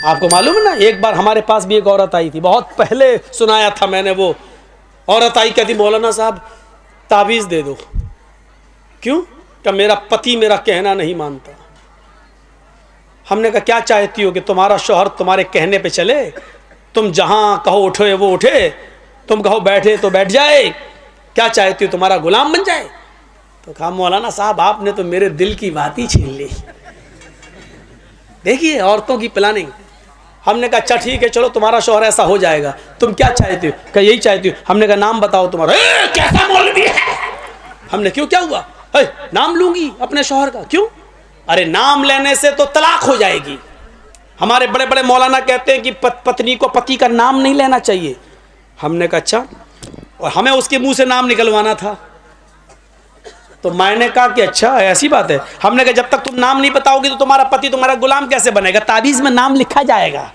आपको मालूम है ना, एक बार हमारे पास भी एक औरत आई थी, बहुत पहले सुनाया था मैंने। वो औरत आई, कहती मौलाना साहब ताबीज़ दे दो। क्यों? कि मेरा पति मेरा कहना नहीं मानता। हमने कहा क्या चाहती हो कि तुम्हारा शौहर तुम्हारे कहने पे चले? तुम जहाँ कहो उठे वो उठे, तुम कहो बैठे तो बैठ जाए? क्या चाहती हो, तुम्हारा गुलाम बन जाए? तो कहा मौलाना साहब आपने तो मेरे दिल की बात ही छीन ली। देखिए औरतों की प्लानिंग। हमने कहा अच्छा ठीक है, चलो तुम्हारा शौहर ऐसा हो जाएगा, तुम क्या चाहती हो? कहा यही चाहती हो। हमने कहा नाम बताओ तुम्हारा। कैसा मौलवी है? हमने क्यों, क्या हुआ? नाम लूंगी अपने शौहर का। क्यों? अरे नाम लेने से तो तलाक हो जाएगी। हमारे बड़े बड़े मौलाना कहते हैं कि पत्नी को पति का नाम नहीं लेना चाहिए। हमने कहा अच्छा, और हमें उसके मुंह से नाम निकलवाना था। तो मैंने कहा कि अच्छा ऐसी बात है। हमने कहा जब तक तुम नाम नहीं बताओगी तो तुम्हारा पति तुम्हारा गुलाम कैसे बनेगा? ताबीज़ में नाम लिखा जाएगा,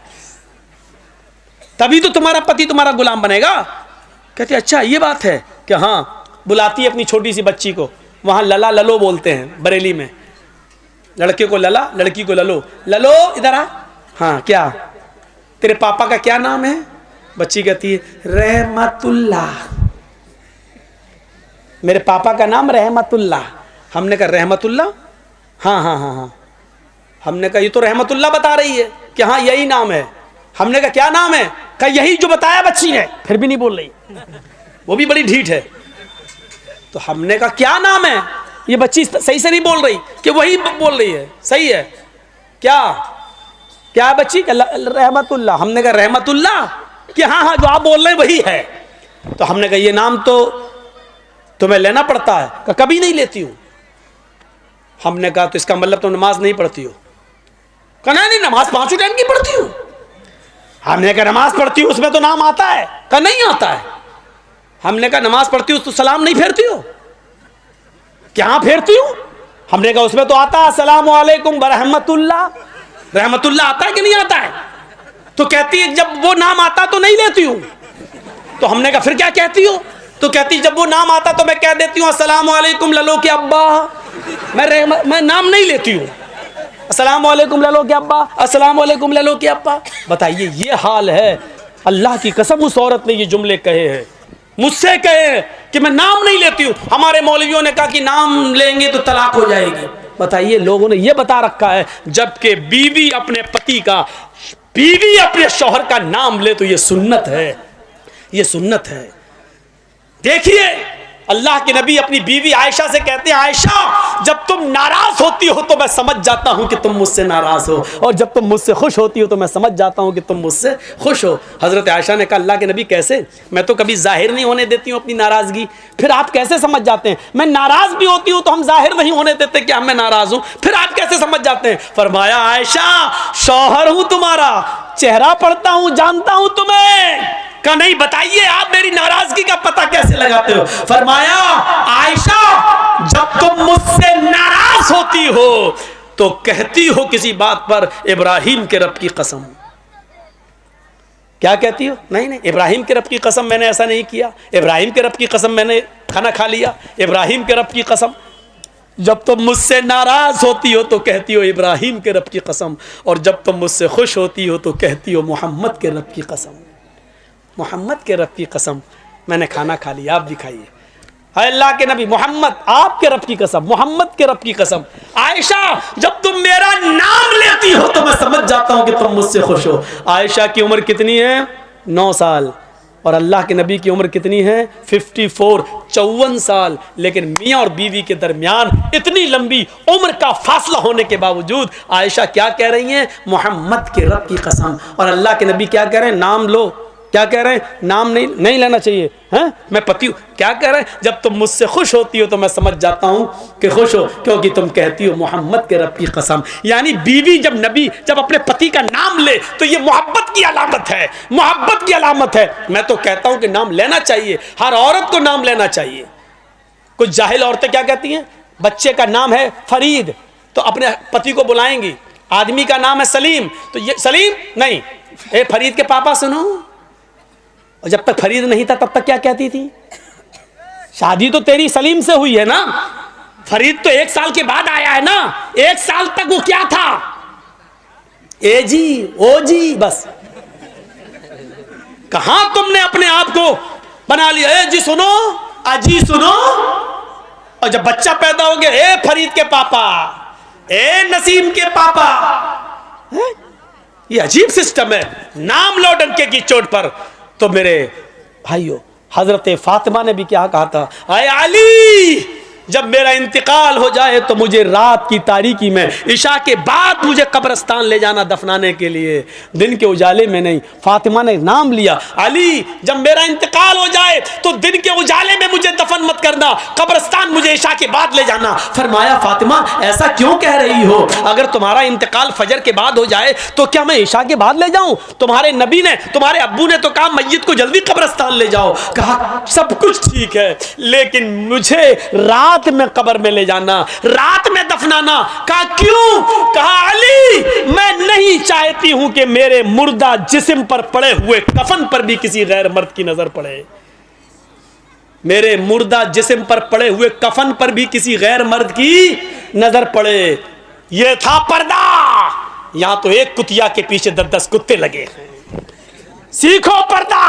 तभी तो तुम्हारा पति तुम्हारा गुलाम बनेगा। कहते अच्छा ये बात है कि हाँ। बुलाती है अपनी छोटी सी बच्ची को, वहाँ लला ललो बोलते हैं बरेली में। लड़के को लला, लड़की को ललो। ललो इधर आ। हाँ क्या, तेरे पापा का क्या नाम है? बच्ची कहती है रहमतुल्लाह। मेरे पापा का नाम रहमतुल्लाह। हमने कहा रहमतुल्लाह? हाँ हाँ हाँ हाँ। हमने कहा ये तो रहमतुल्लाह बता रही है कि हाँ यही नाम है। हमने कहा क्या नाम है? कहा यही जो बताया बच्ची ने। फिर भी नहीं बोल रही, वो भी बड़ी ढीठ है। तो हमने कहा क्या नाम है? ये बच्ची सही से नहीं बोल रही कि वही बोल रही है। सही है क्या? क्या है बच्ची? रहमतुल्लाह। हमने कहा रहमतुल्लाह कि हाँ हाँ जो आप बोल रहे हैं वही है। तो हमने कहा ये नाम तो तुम्हें लेना पड़ता है। कहा कभी नहीं लेती हूँ। हमने कहा तो इसका मतलब तुम नमाज नहीं पढ़ती हो? कहा नहीं नमाज पांचों टाइम की पढ़ती हूँ। हमने कहा नमाज पढ़ती हूँ उसमें तो नाम आता है? कहा नहीं आता है। हमने कहा नमाज पढ़ती हूँ तो सलाम नहीं फेरती हो? क्या फेरती हूँ? हमने कहा उसमें तो आता है अस्सलामु अलैकुम व रहमतुल्लाह। रहमतुल्लाह आता है कि नहीं आता है? तो कहती है जब वो नाम आता तो नहीं लेती हूँ। तो हमने कहा फिर क्या कहती हो? तो कहती जब वो नाम आता तो मैं कह देती हूँ अस्सलामु अलैकुम ललो के अब्बा। मैं नाम नहीं लेती हूँ। अस्सलामु अलैकुम ललो के अब्बा, अस्सलामु अलैकुम ललो के अब्बा। बताइए ये हाल है। अल्लाह की कसम उस औरत ने ये जुमले कहे हैं, मुझसे कहे कि मैं नाम नहीं लेती हूँ। हमारे मौलवियों ने कहा कि नाम लेंगे तो तलाक हो जाएगी। बताइए लोगों ने ये बता रखा है, जबकि बीवी अपने पति का, बीवी अपने शौहर का नाम ले तो ये सुन्नत है, ये सुन्नत है। देखिए अल्लाह के नबी अपनी बीवी आयशा से कहते हैं आयशा जब तुम नाराज होती हो तो मैं समझ जाता हूं कि तुम मुझसे नाराज हो, और जब तुम मुझसे खुश होती हो तो मैं समझ जाता हूं कि तुम मुझसे खुश हो। हजरत आयशा ने कहा अल्लाह के नबी कैसे? मैं तो कभी जाहिर नहीं होने देती हूँ अपनी नाराजगी, फिर आप कैसे समझ जाते हैं? मैं नाराज भी होती हूँ तो हम जाहिर नहीं होने देते कि हम मैं नाराज हूँ, फिर आप कैसे समझ जाते हैं? फरमाया आयशा शौहर हूं तुम्हारा, चेहरा पढ़ता हूं, जानता हूं तुम्हें। का नहीं बताइए आप मेरी नाराजगी का पता कैसे लगाते हो? फरमाया आयशा जब तुम मुझसे नाराज होती हो तो कहती हो किसी बात पर इब्राहिम के रब की कसम। क्या कहती हो? नहीं नहीं इब्राहिम के रब की कसम मैंने ऐसा नहीं किया, इब्राहिम के रब की कसम मैंने खाना खा लिया, इब्राहिम के रब की कसम। जब तुम मुझसे नाराज होती हो तो कहती हो इब्राहिम के रब की कसम, और जब तुम मुझसे खुश होती हो तो कहती हो मोहम्मद के रब की कसम। मोहम्मद के रब की कसम मैंने खाना खा लिया, आप दिखाइए। अल्लाह के नबी मोहम्मद आपके रब की कसम, मोहम्मद के रब की कसम। आयशा जब तुम मेरा नाम लेती हो तो मैं समझ जाता हूं कि तुम मुझसे खुश हो। आयशा की उम्र कितनी है? 9 साल। और अल्लाह के नबी की उम्र कितनी है? 54 साल। लेकिन मियाँ और बीवी के दरमियान इतनी लंबी उम्र का फासला होने के बावजूद आयशा क्या कह रही हैं? मोहम्मद के रब की कसम। और अल्लाह के नबी क्या कह रहे हैं? नाम लो। क्या कह रहे हैं? नाम नहीं लेना चाहिए। हैं मैं पति हूँ। क्या कह रहे हैं? जब तुम मुझसे खुश होती हो तो मैं समझ जाता हूँ कि खुश हो, क्योंकि तुम कहती हो मोहम्मद के रब की कसम। यानी बीवी जब अपने पति का नाम ले तो ये मोहब्बत की अलामत है, मोहब्बत की अलामत है। मैं तो कहता हूँ कि नाम लेना चाहिए, हर औरत को नाम लेना चाहिए। कुछ जाहिल औरतें क्या कहती हैं? बच्चे का नाम है फरीद तो अपने पति को बुलाएंगी, आदमी का नाम है सलीम तो ये सलीम नहीं, ए फरीद के पापा सुनो। और जब तक फरीद नहीं था तब तक क्या कहती थी? शादी तो तेरी सलीम से हुई है ना, फरीद तो 1 साल के बाद आया है ना। 1 साल तक वो क्या था? ए जी, ओ जी, बस। कहां तुमने अपने आप को बना लिया, ए जी सुनो, अजी सुनो। और जब बच्चा पैदा हो गया, ए फरीद के पापा, ए नसीम के पापा। ये अजीब सिस्टम है, नाम लो डंके की चोट पर। तो मेरे भाइयों, हजरत फातिमा ने भी क्या कहा था, आए अली जब मेरा इंतकाल हो जाए तो मुझे रात की तारीकी में इशा के बाद मुझे कब्रिस्तान ले जाना दफनाने के लिए, दिन के उजाले में नहीं। फातिमा ने नाम लिया, अली जब मेरा इंतकाल हो जाए तो दिन के उजाले में मुझे दफन मत करना, कब्रिस्तान मुझे इशा के बाद ले जाना। फरमाया फातिमा ऐसा क्यों कह रही हो, अगर तुम्हारा इंतकाल फजर के बाद हो जाए तो क्या मैं इशा के बाद ले जाऊं? तुम्हारे नबी ने, तुम्हारे अब्बू ने तो कहा मैयत को जल्दी कब्रिस्तान ले जाओ। कहा सब कुछ ठीक है, लेकिन मुझे रात में कब्र में ले जाना, रात में दफनाना। कहा क्यों? कहा अली मैं नहीं चाहती हूं कि मेरे मुर्दा जिस्म पर पड़े हुए कफन पर भी किसी गैर मर्द की नजर पड़े। मेरे मुर्दा जिस्म पर पड़े हुए कफन पर भी किसी गैर मर्द की नजर पड़े। यह था पर्दा। यहां तो एक कुतिया के पीछे 10-10 कुत्ते लगे हैं। सीखो पर्दा,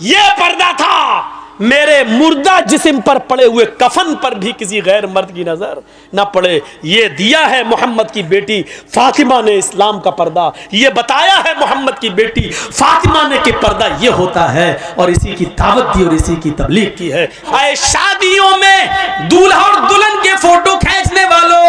यह पर्दा था। मेरे मुर्दा जिस्म पर पड़े हुए कफन पर भी किसी गैर मर्द की नजर ना पड़े। ये दिया है मोहम्मद की बेटी फातिमा ने इस्लाम का पर्दा। ये बताया है मोहम्मद की बेटी फातिमा ने कि पर्दा ये होता है, और इसी की दावत दी और इसी की तबलीग की है। आए शादियों में दूल्हा और दुल्हन के फोटो खींचने वालों,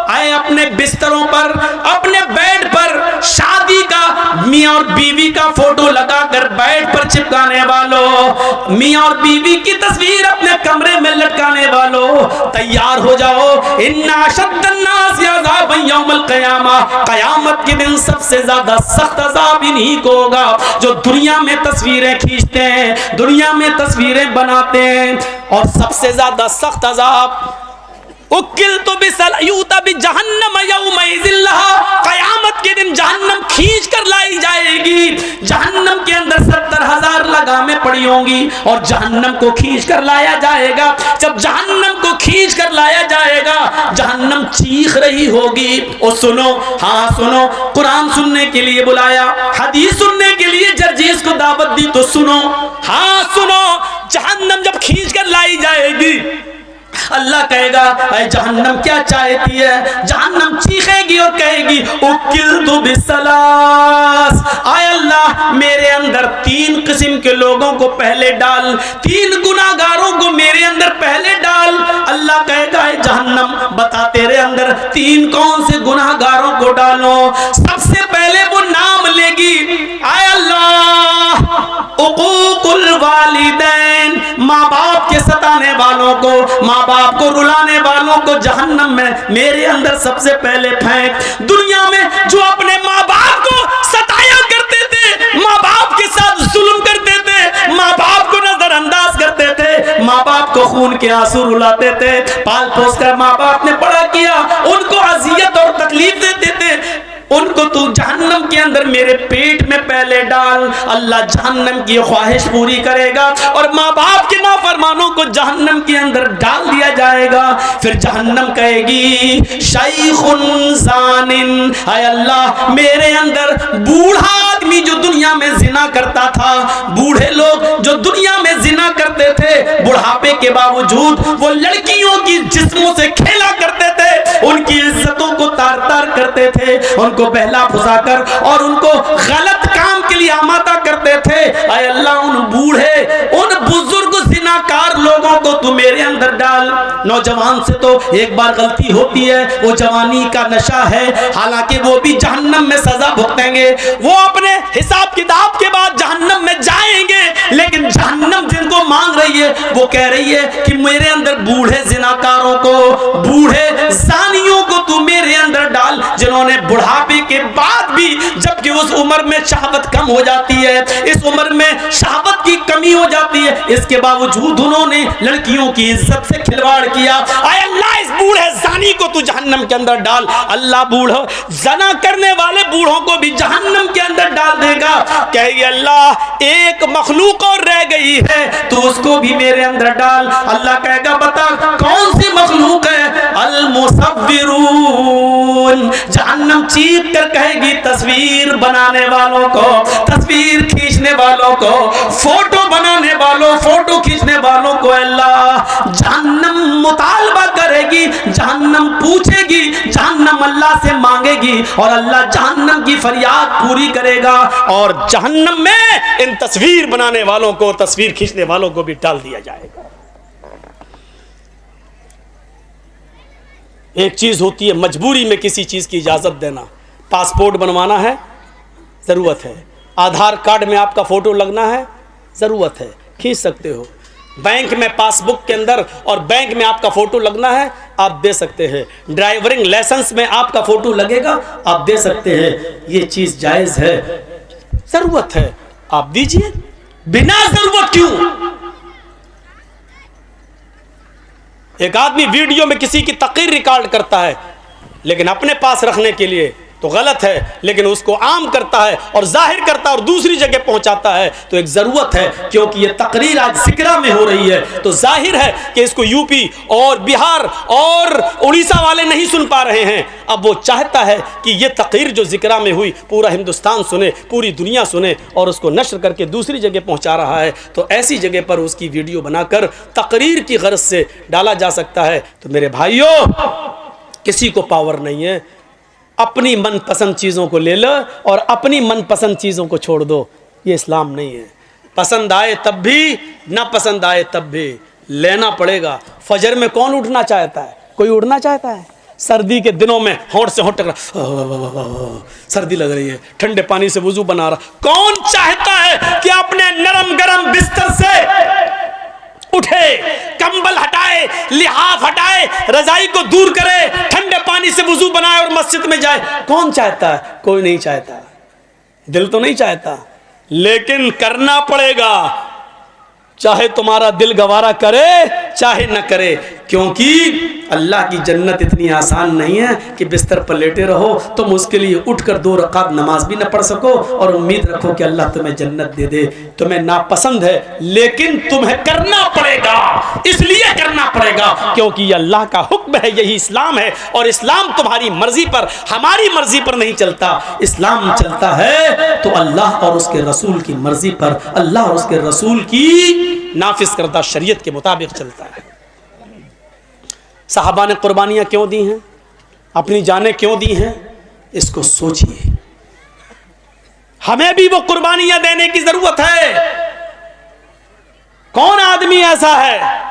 आए अपने बिस्तरों पर, अपने बेड पर शादी का मियां और बीवी का फोटो लगाकर बेड पर चिपकाने वालों, मियां और बीवी की तस्वीर अपने कमरे में लटकाने वालों, तैयार हो जाओ। इन्ना अशद्दन्नास अज़ाबन यौमल क़यामा, क़यामत के दिन सबसे ज्यादा सख्त अज़ाब इन्हीं को होगा जो दुनिया में तस्वीरें खींचते हैं, दुनिया में तस्वीरें बनाते हैं। और सबसे ज्यादा सख्त अज़ाब उकिलतु बिसलयूता बिजहन्नम यौमइज़िल्लाह, क़यामत के दिन जहन्नम खींच कर लाई जाएगी। जहन्नम के अंदर 70,000 लगामें पड़ी होंगी और जहन्नम को खींच कर लाया जाएगा। जब जहन्नम को खींच कर लाया जाएगा, जहन्नम चीख रही होगी। और सुनो, हाँ सुनो, कुरान सुनने के लिए बुलाया, हदीस सुनने के लिए जर्जीस को दावत दी, तो सुनो, हाँ सुनो। जहन्नम जब खींच कर लाई जाएगी, अल्लाह कहेगा ऐ जहन्नम क्या चाहती है? जहन्नम चीखेगी और कहेगी उकिलतु बिसलास, आय अल्लाह मेरे अंदर 3 किस्म के लोगों को पहले डाल, 3 गुनाहगारों को मेरे अंदर पहले डाल। अल्लाह कहेगा ऐ जहन्नम बता तेरे अंदर 3 कौन से गुनाहगारों को डालो? सबसे पहले वो नाम लेगी, आय अल्लाह उकूकुल वालिदैन, माँ बाप के सताने वालों को, माँ बाप को रुलाने वालों को जहन्नम में मेरे अंदर सबसे पहले फेंक। दुनिया में जो अपने माँ बाप को सताया करते थे, माँ बाप के साथ जुल्म करते थे, माँ बाप को नजरअंदाज करते थे, माँ बाप को खून के आंसू रुलाते थे, पाल पोस कर माँ बाप ने बड़ा किया, उनको अजियत और तकलीफ देते थे, उनको तू जहन्नम के अंदर मेरे पेट में पहले डाल। अल्लाह जहन्नम की ख्वाहिश पूरी करेगा और माँ बाप के नाफरमानों को जहन्नम के अंदर डाल दिया जाएगा। फिर जहन्नम कहेगी शैखुन ज़ानिन, हाय अल्लाह मेरे अंदर बूढ़ा आदमी जो दुनिया में जिना करता था, बूढ़े लोग जो दुनिया में जिना करते थे, बुढ़ापे के बावजूद वो लड़कियों की जिस्मों से खेला करते थे, उनकी इज्जतों को तार तार करते थे, उनको बहला फुसाकर और उनको गलत काम के लिए आमादा करते थे। ऐ अल्लाह उन बूढ़े, उन बुजुर्ग जिनाकार लोगों को तू मेरे अंदर डाल। नौजवान से तो एक बार गलती होती है, वो जवानी का नशा है, हालांकि वो भी जहन्नम में सजा भुगतेंगे, वो अपने हिसाब किताब के बाद जहन्नम में जाएंगे। लेकिन जहन्नम जिनको मांग रही है वो कह रही है कि मेरे अंदर बूढ़े जिनाकारों को, बूढ़े जानियों को तू मेरे अंदर डाल, जिन्होंने बुढ़ापे के बाद भी, जबकि उस उम्र में शहावत कम हो जाती है, इस उम्र में शहावत की कमी हो जाती है, इसके बावजूद उन्होंने लड़कियों की इज्जत से खिलवाड़ किया। आय अल्लाह इस बूढ़े जानी को तू जहन्नम के अंदर डाल। अल्लाह बूढ़ा जना करने वाले बूढ़ों को भी जहन्नम के अंदर डाल देगा। कहेगी अल्लाह एक मखलूक और रह गई है, तू तो उसको भी मेरे अंदर डाल। अल्लाह कहेगा बता कौन सी मखलूक है? अल मुसव्विरून। जहन्नम चीख कर कहेगी तस्वीर बनाने वालों को, तस्वीर खींचने वालों को, फोटो बनाने वालों, फोटो खींचने वालों को। अल्लाह जहन्नम मुतालबा करेगी, जहन्नम पूछेगी, जहन्नम अल्लाह से मांगेगी और अल्लाह जहन्नम की फरियाद पूरी करेगा और जहन्नम में इन तस्वीर बनाने वालों को, तस्वीर खींचने वालों को भी डाल दिया जाएगा। एक चीज होती है मजबूरी में किसी चीज की इजाजत देना। पासपोर्ट बनवाना है, जरूरत है। आधार कार्ड में आपका फोटो लगना है, जरूरत है, खींच सकते हो। बैंक में पासबुक के अंदर और बैंक में आपका फोटो लगना है, आप दे सकते हैं। ड्राइविंग लाइसेंस में आपका फोटो लगेगा, आप दे सकते हैं। ये चीज जायज है, जरूरत है, आप दीजिए। बिना जरूरत क्यों? एक आदमी वीडियो में किसी की तकरीर रिकॉर्ड करता है लेकिन अपने पास रखने के लिए तो गलत है, लेकिन उसको आम करता है और जाहिर करता है और दूसरी जगह पहुंचाता है तो एक ज़रूरत है, क्योंकि ये तकरीर आज जिक्रा में हो रही है तो जाहिर है कि इसको यूपी और बिहार और उड़ीसा वाले नहीं सुन पा रहे हैं। अब वो चाहता है कि ये तकरीर जो जिक्रा में हुई पूरा हिंदुस्तान सुने, पूरी दुनिया सुने और उसको नश्र करके दूसरी जगह पहुँचा रहा है। तो ऐसी जगह पर उसकी वीडियो बनाकर तकरीर की गर्ज से डाला जा सकता है। तो मेरे भाइयों, किसी को पावर नहीं है, अपनी मनपसंद चीज़ों को ले लो और अपनी मनपसंद चीज़ों को छोड़ दो। ये इस्लाम नहीं है। पसंद आए तब भी, ना पसंद आए तब भी लेना पड़ेगा। फजर में कौन उठना चाहता है? कोई उठना चाहता है? सर्दी के दिनों में होंठ से होंठ टकरा, सर्दी लग रही है, ठंडे पानी से वुजू बना रहा, कौन चाहता है कि अपने नरम गरम बिस्तर से उठे, कंबल हटाए, लिहाफ हटाए, रजाई को दूर करे, ठंडे पानी से वुजू बनाए और मस्जिद में जाए? कौन चाहता है? कोई नहीं चाहता, दिल तो नहीं चाहता, लेकिन करना पड़ेगा। चाहे तुम्हारा दिल गवारा करे चाहे न करे, क्योंकि अल्लाह की जन्नत इतनी आसान नहीं है कि बिस्तर पर लेटे रहो तुम उसके लिए उठकर 2 रकात नमाज भी न पढ़ सको और उम्मीद रखो कि अल्लाह तुम्हें जन्नत दे दे। तुम्हें नापसंद है लेकिन तुम्हें करना पड़ेगा, इसलिए करना पड़ेगा क्योंकि ये अल्लाह का हुक्म है, यही इस्लाम है। और इस्लाम तुम्हारी मर्जी पर, हमारी मर्जी पर नहीं चलता। इस्लाम चलता है तो अल्लाह और उसके रसूल की मर्जी पर, अल्लाह और उसके रसूल की नाफिज करदा शरीयत के मुताबिक चलता है। सहाबा ने कुर्बानियां क्यों दी हैं, अपनी जानें क्यों दी हैं, इसको सोचिए। हमें भी वो कुर्बानियां देने की जरूरत है। कौन आदमी ऐसा है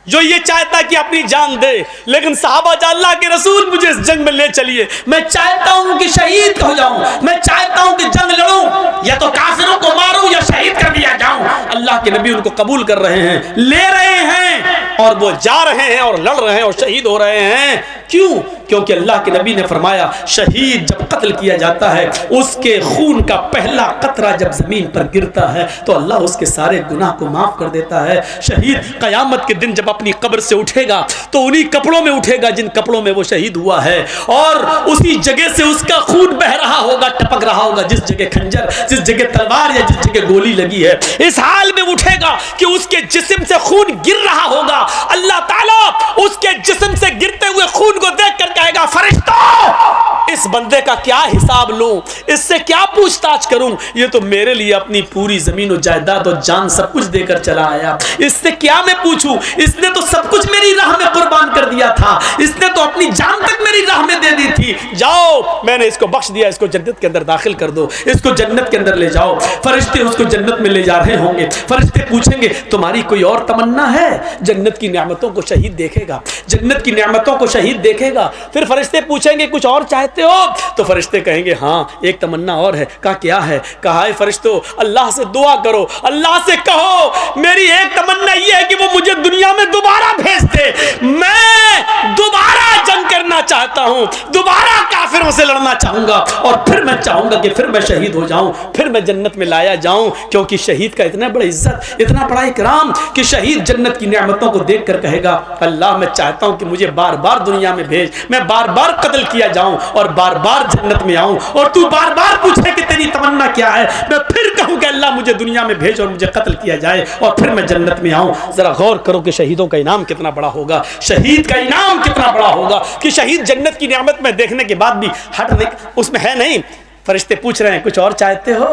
जो ये चाहता कि अपनी जान दे? लेकिन सहाबा, अल्लाह के रसूल मुझे इस जंग में ले चलिए, मैं चाहता हूं कि शहीद हो जाऊं, मैं चाहता हूं कि जंग लड़ूं, या तो काफिरों को मारूं या शहीद कर दिया जाऊं। अल्लाह के नबी उनको कबूल कर रहे हैं, ले रहे हैं और वो जा रहे हैं और लड़ रहे हैं और शहीद हो रहे हैं। क्यों? क्योंकि अल्लाह के नबी ने फरमाया शहीद जब कत्ल किया जाता है, उसके खून का पहला कतरा जब जमीन पर गिरता है तो अल्लाह उसके सारे गुनाह को माफ कर देता है। शहीद क़यामत के दिन जब अपनी कब्र से उठेगा तो उन्हीं कपड़ों में उठेगा जिन कपड़ों में वो शहीद हुआ है, और उसी जगह से उसका खून बह रहा होगा, टपक रहा होगा, जिस जगह खंजर, जिस जगह तलवार या जिस जगह गोली लगी है। इस हाल में उठेगा कि उसके जिस्म से खून गिर रहा होगा। अल्लाह ताला उसके जिस्म से गिरते हुए खून को देखकर कहेगा फरिश्तों, इस बंदे का क्या हिसाब लूं, इससे क्या पूछताछ करूं? ये तो मेरे लिए अपनी पूरी जमीन और जायदाद और जान सब कुछ देकर चला आया, इससे क्या मैं पूछूं? इसने तो सब कुछ मेरी राह में कुर्बान कर दिया था, इसने तो अपनी जान तक मेरी राह में दे दी थी। जाओ, मैंने इसको बख्श दिया, इसको जन्नत के अंदर दाखिल कर दो, इसको जन्नत के अंदर ले जाओ। फरिश्ते उसको जन्नत में ले जा रहे होंगे। फरिश्ते पूछेंगे तुम्हारी कोई और तमन्ना है? जन्नत की नेमतों को शहीद देखेगा, जन्नत की नेमतों को शहीद देखेगा। फिर फरिश्ते पूछेंगे कुछ और चाहते हो? तो फरिश्ते कहेंगे हाँ एक तमन्ना और है। कहा क्या है? कहा है फरिश्तों अल्लाह से दुआ करो, अल्लाह से कहो मेरी एक तमन्ना यह है कि वो मुझे दुनिया में दोबारा भेज दे, मैं दोबारा जंग करना चाहता हूं, दोबारा काफिरों से लड़ना चाहूंगा और फिर मैं चाहूंगा कि फिर मैं शहीद हो जाऊं, फिर मैं जन्नत में लाया जाऊं। क्योंकि शहीद का इतना बड़ा इज्जत, इतना बड़ा इकराम कि शहीद जन्नत की नेमतों को देखकर कहेगा अल्लाह मैं चाहता हूं कि मुझे बार बार दुनिया में भेज, मैं बार बार कत्ल किया जाऊं और बार बार जन्नत में आऊं, और तू बार बार पूछे कि तेरी तमन्ना क्या है, मैं फिर कहूं कि अल्लाह मुझे दुनिया में भेज और मुझे कत्ल किया जाए और फिर मैं जन्नत में आऊं। जरा गौर करो कि शहीदों का इनाम कितना बड़ा होगा, शहीद का इनाम कितना बड़ा होगा कि शहीद जन्नत की नेमत में देखने के बाद भी हटने उसमें है नहीं। फरिश्ते पूछ रहे हैं कुछ और चाहते हो?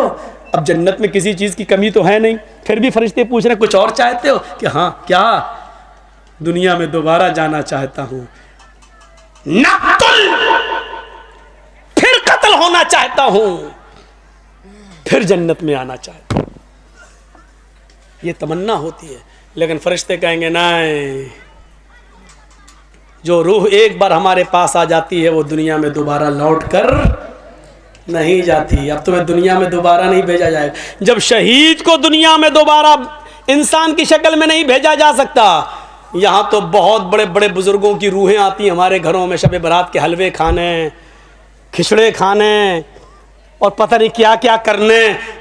अब जन्नत में किसी चीज की कमी तो है नहीं, फिर भी फरिश्ते पूछ रहे हैं कुछ और चाहते हो? कि हाँ, क्या? दुनिया में दोबारा जाना चाहता हूं, नक़्तुल, फिर कत्ल होना चाहता हूं, फिर जन्नत में आना चाहता हूं। ये तमन्ना होती है। लेकिन फरिश्ते कहेंगे नहीं, जो रूह एक बार हमारे पास आ जाती है वो दुनिया में दोबारा लौट कर नहीं जाती। अब तुम्हें दुनिया में दोबारा नहीं भेजा जाएगा। जब शहीद को दुनिया में दोबारा इंसान की शक्ल में नहीं भेजा जा सकता, यहाँ तो बहुत बड़े बड़े बुजुर्गों की रूहें आती हैं हमारे घरों में, शब बारात के हलवे खाने, खिचड़े खाने और पता नहीं क्या क्या करने।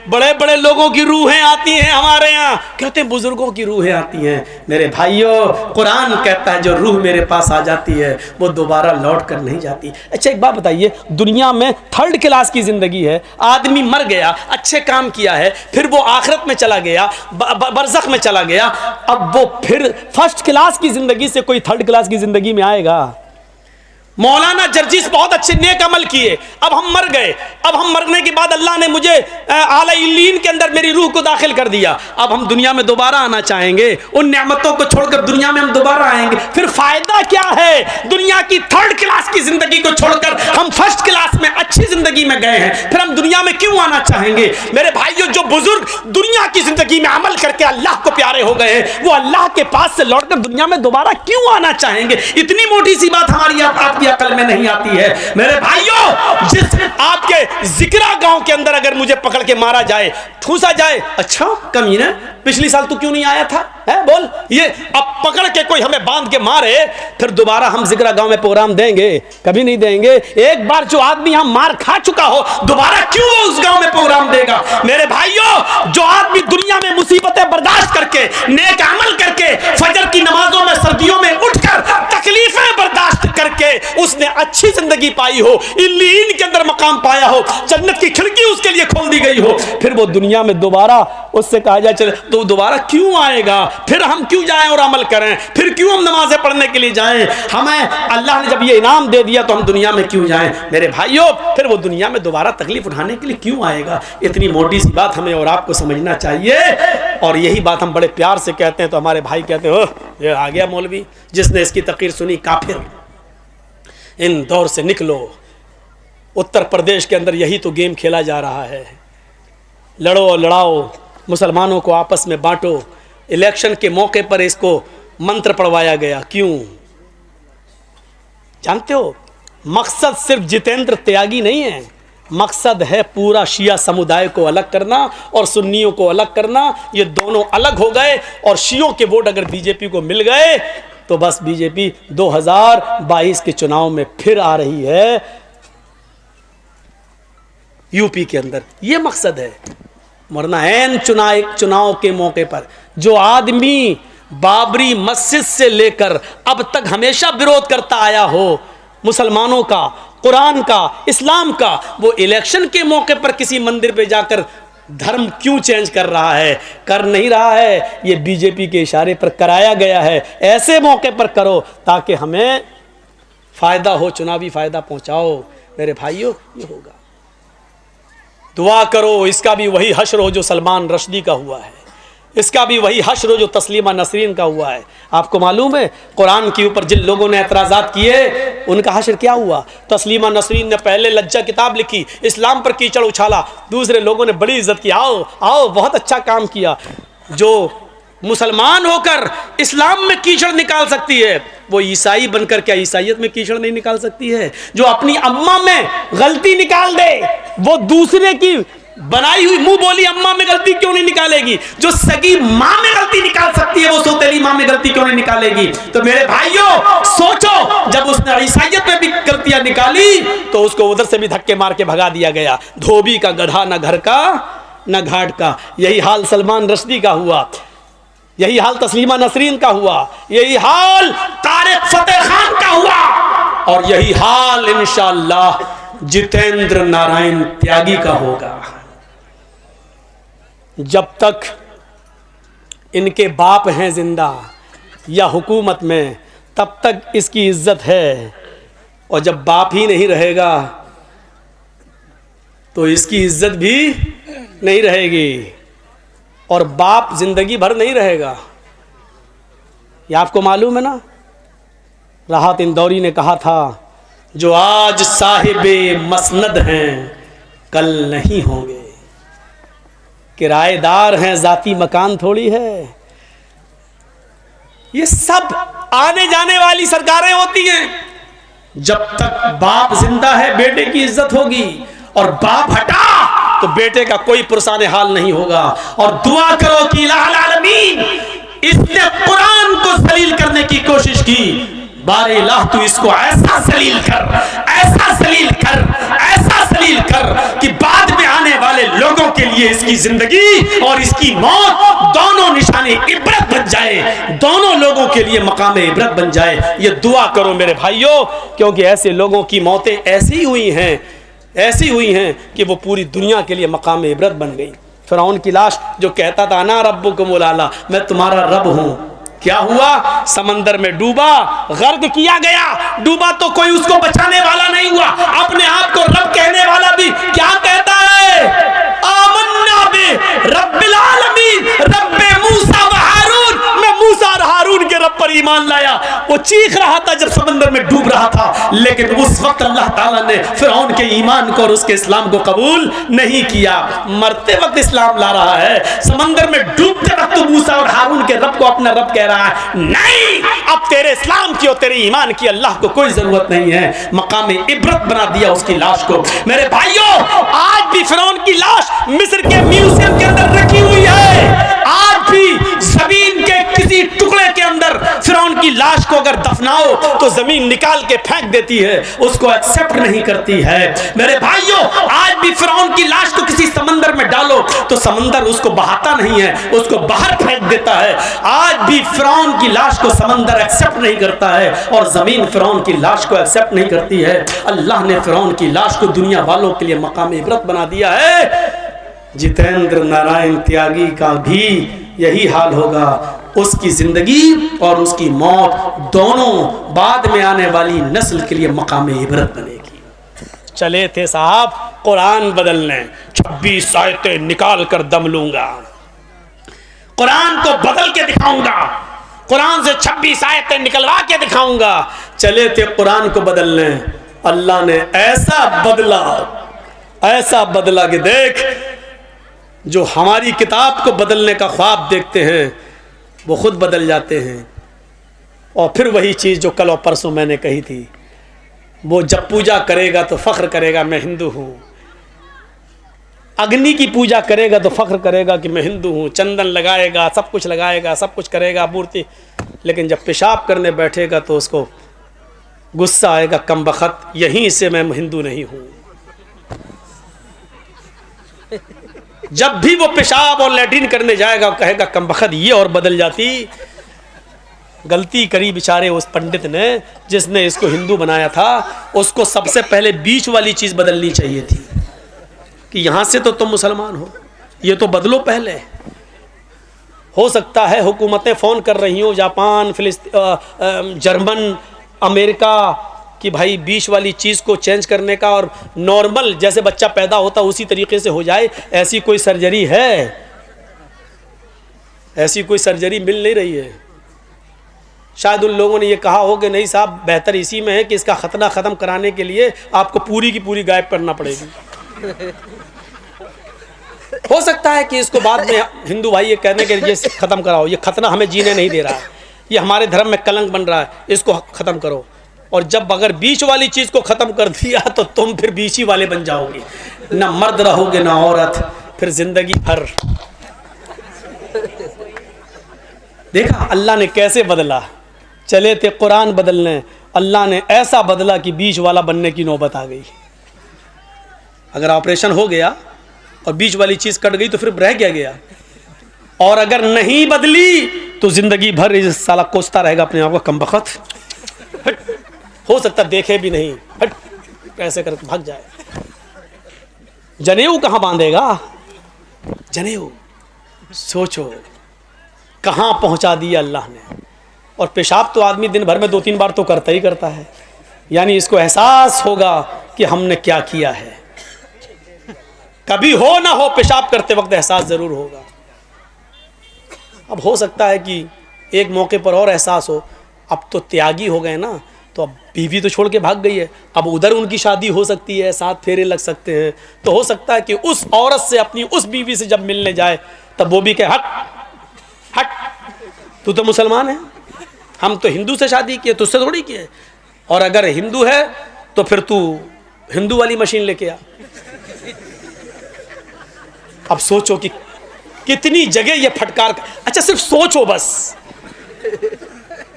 बड़े बड़े लोगों की रूहें आती हैं हमारे यहाँ, कहते हैं बुजुर्गों की रूहें आती हैं। मेरे भाइयों, कुरान कहता है जो रूह मेरे पास आ जाती है वो दोबारा लौट कर नहीं जाती। अच्छा एक बात बताइए, दुनिया में थर्ड क्लास की जिंदगी है, आदमी मर गया, अच्छे काम किया है, फिर वो आखिरत में चला गया, बरज़ख में चला गया, अब वो फिर फर्स्ट क्लास की जिंदगी से कोई थर्ड क्लास की जिंदगी में आएगा? मौलाना जर्जिस बहुत अच्छे नेक अमल किए, अब हम मर गए, अब हम मरने के बाद अल्लाह ने मुझे आला इल्लीन के अंदर मेरी रूह को दाखिल कर दिया, अब हम दुनिया में दोबारा आना चाहेंगे, उन नेमतों को छोड़कर दुनिया में हम दोबारा आएंगे, फिर फायदा क्या है? दुनिया की थर्ड क्लास की जिंदगी को छोड़कर हम फर्स्ट क्लास में अच्छी जिंदगी में गए हैं, फिर हम दुनिया में क्यों आना चाहेंगे? मेरे भाइयों, जो बुजुर्ग दुनिया की जिंदगी में अमल करके अल्लाह को प्यारे हो गए हैं, वो अल्लाह के पास से लौटकर दुनिया में दोबारा क्यों आना चाहेंगे? इतनी मोटी सी बात हमारी आपकी अकल में नहीं आती है। मेरे भाइयों, जिस आपके जिक्रा गांव के अंदर अगर मुझे पकड़ के मारा जाए, ठूसा जाए, अच्छा कमीने पिछली साल तू क्यों नहीं आया था, है बोल, ये अब पकड़ के कोई हमें बांध के मारे, फिर दोबारा हम जिक्रा गांव में प्रोग्राम देंगे? कभी नहीं देंगे। एक बार जो आदमी हम मार खा चुका हो, दोबारा क्यों वो उस गांव में प्रोग्राम देगा? मेरे भाइयों, जो आदमी दुनिया में मुसीबतें बर्दाश्त करके, नेक अमल करके, फजर की नमाजों में सर्दियों में उठकर तकलीफें बर्दाश्त करके उसने अच्छी जिंदगी पाई हो, इल्लीन के अंदर मकाम पाया हो, जन्नत की खिड़की उसके लिए खोल दी गई हो, फिर वो दुनिया में दोबारा उससे कहा जाए चले तो दोबारा क्यों आएगा? फिर हम क्यों जाएं और अमल करें? फिर क्यों हम नमाजें पढ़ने के लिए जाएं? हमें अल्लाह ने जब ये इनाम दे दिया तो हम दुनिया में क्यों जाएं? मेरे भाइयों, फिर वो दुनिया में दोबारा तकलीफ उठाने के लिए क्यों आएगा? इतनी मोटी सी बात हमें और आपको समझना चाहिए। और यही बात हम बड़े प्यार से कहते हैं तो हमारे भाई कहते हैं ये आ गया मौलवी, जिसने इसकी तकरीर सुनी काफिर, इन दौर से निकलो। उत्तर प्रदेश के अंदर यही तो गेम खेला जा रहा है, लड़ो और लड़ाओ, मुसलमानों को आपस में बांटो। इलेक्शन के मौके पर इसको मंत्र पढ़वाया गया, क्यों जानते हो? मकसद सिर्फ जितेंद्र त्यागी नहीं है, मकसद है पूरा शिया समुदाय को अलग करना और सुन्नियों को अलग करना। ये दोनों अलग हो गए और शियों के वोट अगर बीजेपी को मिल गए तो बस बीजेपी 2022 के चुनाव में फिर आ रही है यूपी के अंदर। ये मकसद है। वरना ऐन चुनाव के मौके पर जो आदमी बाबरी मस्जिद से लेकर अब तक हमेशा विरोध करता आया हो मुसलमानों का, कुरान का, इस्लाम का, वो इलेक्शन के मौके पर किसी मंदिर पे जाकर धर्म क्यों चेंज कर रहा है? कर नहीं रहा है, ये बीजेपी के इशारे पर कराया गया है। ऐसे मौके पर करो ताकि हमें फायदा हो, चुनावी फायदा पहुंचाओ। मेरे भाइयों, ये होगा। दुआ करो इसका भी वही हश्र हो जो सलमान रश्दी का हुआ है, इसका भी वही हश्र हो जो तस्लीमा नसरीन का हुआ है। आपको मालूम है कुरान के ऊपर जिन लोगों ने एतराज़ात किए उनका हश्र क्या हुआ? तस्लीमा नसरीन ने पहले लज्जा किताब लिखी, इस्लाम पर कीचड़ उछाला, दूसरे लोगों ने बड़ी इज्जत की, आओ आओ बहुत अच्छा काम किया। जो मुसलमान होकर इस्लाम में कीचड़ निकाल सकती है वो ईसाई बनकर क्या ईसाइयत में कीचड़ नहीं निकाल सकती है? जो अपनी अम्मा में गलती निकाल दे वो दूसरे की बनाई हुई मुंह बोली अम्मा में गलती क्यों नहीं निकालेगी? जो सगी माँ में गलती निकाल सकती है वो सौतेली माँ में गलती क्यों नहीं निकालेगी? तो मेरे भाइयों सोचो, जब उसने ईसाइयत में भी गलतियां निकाली तो उसको उधर से भी धक्के मार के भगा दिया गया। धोबी का गधा न घर का न घाट का। यही हाल सलमान रश्दी का हुआ, यही हाल तस्लीमा नसरीन का हुआ, यही हाल तारिक फतेह खान का हुआ और यही हाल इंशाअल्लाह जितेंद्र नारायण त्यागी का होगा। जब तक इनके बाप हैं जिंदा या हुकूमत में तब तक इसकी इज्जत है, और जब बाप ही नहीं रहेगा तो इसकी इज्जत भी नहीं रहेगी, और बाप जिंदगी भर नहीं रहेगा। ये आपको मालूम है ना, राहत इंदौरी ने कहा था, जो आज साहिबे मसनद हैं कल नहीं होंगे, किराएदार हैं जाती मकान थोड़ी है। ये सब आने जाने वाली सरकारें होती हैं। जब तक बाप जिंदा है बेटे की इज्जत होगी, और बाप हटा तो बेटे का कोई पुरसाने हाल नहीं होगा। और दुआ करो कि इलाहुल आलमीन, इसने कुरान को जलील करने की कोशिश की, बारे इलाह तू इसको ऐसा जलील कर, ऐसा जलील कर, ऐसा जलील कर कि बाद में आने वाले लोगों के लिए इसकी जिंदगी और इसकी मौत दोनों निशानी इबरत बन जाए, दोनों लोगों के लिए मकाम इबरत बन जाए। ये दुआ करो मेरे भाइयों, क्योंकि ऐसे लोगों की मौतें ऐसी हुई हैं कि वो पूरी दुनिया के लिए मकाम इबरत बन गई। फिरौन की लाश जो कहता था ना रब्बुकुमुल आला, मैं तुम्हारा रब हूं, क्या हुआ? समंदर में डूबा, गर्क किया गया। डूबा तो कोई उसको बचाने वाला नहीं हुआ। अपने आप को रब कहने वाला भी क्या कहता है? आमन्ना बि रब्बिल आलमीन, रब्बे मूसा व हारून, मैं मूसा और हारून के रब पर ईमान लाया। वो चीख रहा था जब समंदर में डूब रहा था, लेकिन उस वक्त अल्लाह ताला ने फिरौन के ईमान को और उसके इस्लाम को कबूल नहीं किया। मरते वक्त इस्लाम ला रहा है, समंदर में डूबते वक्त मूसा और हारून के रब को अपना रब कह रहा है। नहीं, अब तेरे इस्लाम की और तेरे ईमान की अल्लाह को कोई जरूरत नहीं है। मकाम इबरत बना दिया उसकी लाश को। मेरे भाइयों, आज भी फिरौन की लाश मिस्र के म्यूजियम के अंदर रखी हुई है। आज भी जमीन के किसी टुकड़े के अंदर फिरौन की लाश को अगर दफनाओ तो जमीन निकाल के फेंक देती है, उसको एक्सेप्ट नहीं करती है। मेरे भाइयों, आज भी फिरौन की लाश को किसी समंदर में डालो तो समंदर उसको बहाता नहीं है, उसको बाहर फेंक देता है। आज भी फिरौन की लाश को समंदर एक्सेप्ट नहीं करता है और जमीन फिरौन की लाश को एक्सेप्ट नहीं करती है। अल्लाह ने फिरौन की लाश को दुनिया वालों के लिए मकाम इबरत बना दिया है। जितेंद्र नारायण त्यागी का भी यही हाल होगा। उसकी जिंदगी और उसकी मौत दोनों बाद में आने वाली नस्ल के लिए मकाम इबरत बनेगी। चले थे साहब कुरान बदलने, 26 आयतें निकाल कर दम लूंगा, कुरान को बदल के दिखाऊंगा, कुरान से 26 आयतें निकलवा के दिखाऊंगा। चले थे कुरान को बदलने, अल्लाह ने ऐसा बदला कि देख, जो हमारी किताब को बदलने का ख्वाब देखते हैं वो खुद बदल जाते हैं। और फिर वही चीज़ जो कल और परसों मैंने कही थी, वो जब पूजा करेगा तो फख्र करेगा मैं हिंदू हूँ, अग्नि की पूजा करेगा तो फख्र करेगा कि मैं हिंदू हूँ, चंदन लगाएगा, सब कुछ लगाएगा, सब कुछ करेगा मूर्ति, लेकिन जब पेशाब करने बैठेगा तो उसको गुस्सा आएगा, कमबख्त यहीं से मैं हिंदू नहीं हूँ। जब भी वो पेशाब और लैट्रिन करने जाएगा कहेगा कमबख्त ये, और बदल जाती। गलती करी बेचारे उस पंडित ने जिसने इसको हिंदू बनाया था। उसको सबसे पहले बीच वाली चीज़ बदलनी चाहिए थी कि यहाँ से तो तुम मुसलमान हो, ये तो बदलो पहले। हो सकता है हुकूमतें फ़ोन कर रही हो, जापान, जर्मन, अमेरिका, कि भाई बीच वाली चीज़ को चेंज करने का और नॉर्मल जैसे बच्चा पैदा होता उसी तरीके से हो जाए। ऐसी कोई सर्जरी है? ऐसी कोई सर्जरी मिल नहीं रही है। शायद उन लोगों ने ये कहा हो कि नहीं साहब, बेहतर इसी में है कि इसका खतना ख़त्म कराने के लिए आपको पूरी की पूरी गायब करना पड़ेगी। हो सकता है कि इसको बाद में हिंदू भाई ये कहने के लिए ख़त्म कराओ, ये खतना हमें जीने नहीं दे रहा है, ये हमारे धर्म में कलंक बन रहा है, इसको ख़त्म करो। और जब अगर बीच वाली चीज़ को ख़त्म कर दिया तो तुम फिर बीच ही वाले बन जाओगे, ना मर्द रहोगे ना औरत, फिर जिंदगी भर। देखा अल्लाह ने कैसे बदला। चले थे कुरान बदलने, अल्लाह ने ऐसा बदला कि बीच वाला बनने की नौबत आ गई। अगर ऑपरेशन हो गया और बीच वाली चीज़ कट गई तो फिर रह गया। और अगर नहीं बदली तो जिंदगी भर इस साला कोसता रहेगा अपने आप को, कमबख्त, हो सकता देखे भी नहीं, हट कैसे करके भाग जाए। जनेऊ कहाँ बांधेगा? जनेऊ सोचो कहाँ पहुँचा दिया अल्लाह ने। और पेशाब तो आदमी दिन भर में 2-3 बार तो करता ही करता है, यानी इसको एहसास होगा कि हमने क्या किया है। कभी हो ना हो पेशाब करते वक्त एहसास ज़रूर होगा। अब हो सकता है कि एक मौके पर और एहसास हो, अब तो त्यागी हो गए ना, तो अब बीवी तो छोड़ के भाग गई है, अब उधर उनकी शादी हो सकती है, 7 फेरे लग सकते हैं, तो हो सकता है कि उस औरत से अपनी उस बीवी से जब मिलने जाए तब वो भी कहे हट हट, तू तो मुसलमान है, हम तो हिंदू से शादी किए, तुझसे थोड़ी किए, और अगर हिंदू है तो फिर तू हिंदू वाली मशीन लेके आ। अब सोचो कि कितनी जगह ये फटकार। अच्छा सिर्फ सोचो बस,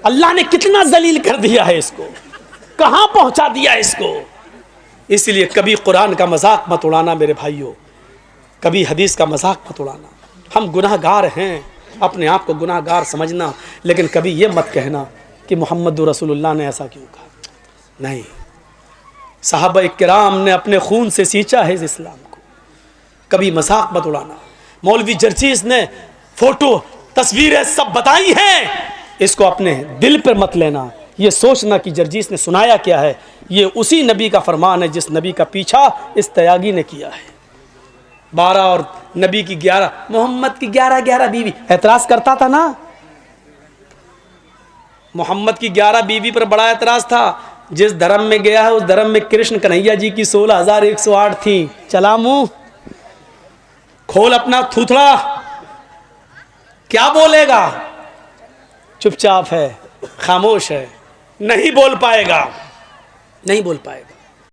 अल्लाह ने कितना जलील कर दिया है इसको, कहां पहुंचा दिया इसको। इसलिए कभी कुरान का मजाक मत उड़ाना मेरे भाइयों, कभी हदीस का मजाक मत उड़ाना। हम गुनाहगार हैं, अपने आप को गुनाहगार समझना, लेकिन कभी ये मत कहना कि मोहम्मद रसूलुल्लाह ने ऐसा क्यों कहा। नहीं, सहाबा इकराम ने अपने खून से सींचा है इस इस्लाम को, कभी मजाक मत उड़ाना। मौलवी जर्जीस ने फोटो तस्वीरें सब बताई हैं, इसको अपने दिल पर मत लेना। ये सोचना कि जर्जीस ने सुनाया क्या है, ये उसी नबी का फरमान है जिस नबी का पीछा इस तयागी ने किया है। 12 और नबी की 11, मोहम्मद की 11 बीवी। एतराज़ करता था ना, मोहम्मद की 11 बीवी पर बड़ा एतराज़ था। जिस धर्म में गया है उस धर्म में कृष्ण कन्हैया जी की 16,108 थी। चला मुंह, खोल अपना थूथड़ा, क्या बोलेगा? चुपचाप है, खामोश है, नहीं बोल पाएगा, नहीं बोल पाएगा।